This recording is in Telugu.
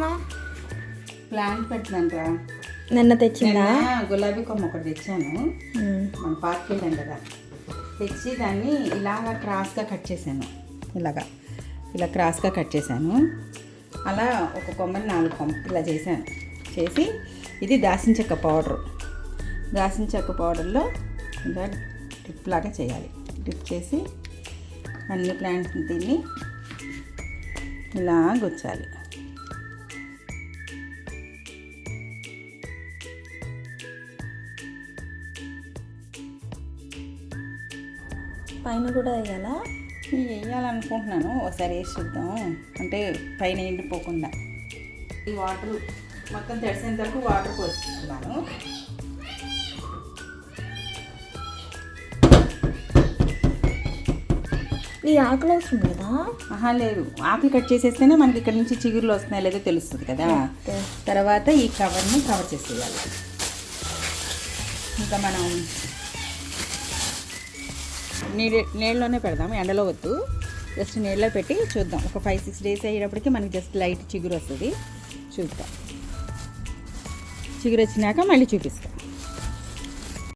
చేస్తున్నావు? ప్లాంట్ పెట్టినంట్రా. నిన్న తెచ్చిందా? గులాబీ కొమ్మ ఒకటి తెచ్చాను, మన పార్క్కి వెళ్ళాను కదా, తెచ్చి దాన్ని ఇలాగా క్రాస్గా కట్ చేశాను. ఇలా క్రాస్గా కట్ చేశాను. అలా ఒక కొమ్మని 4 కొమ్మలు ఇలా చేశాను. చేసి ఇది దాసిన చెక్క పౌడరు. దాసిన చెక్క పౌడర్లో ఇలా డిప్ లాగా చేయాలి. డిప్ చేసి అన్ని ప్లాంట్స్ దీన్ని ఇలా గుచ్చాలి. పైన కూడా వేయాలా? వేయాలనుకుంటున్నాను, ఒకసారి వేసి చూద్దాం. అంటే పైన ఎండిపోకుండా ఈ వాటర్ మొత్తం తడిసేంత వరకు వాటర్ పోస్తున్నాను. ఈ ఆకులు వస్తుంది కదా? లేదు, ఆకులు కట్ చేసేస్తేనే మనకి ఇక్కడ నుంచి చిగురులు వస్తున్నాయి లేదో తెలుస్తుంది కదా. తర్వాత ఈ కవర్ని కవర్ చేసేయాలి. ఇంకా మనం నీళ్ళలోనే పెడదాం, ఎండలో వద్దు. జస్ట్ నీళ్ళలో పెట్టి చూద్దాం. ఒక 5-6 డేస్ అయ్యేటప్పటికి మనకి జస్ట్ లైట్ చిగురు వస్తుంది. చూద్దాం. చిగురు వచ్చినాక మళ్ళీ చూపిస్తాం.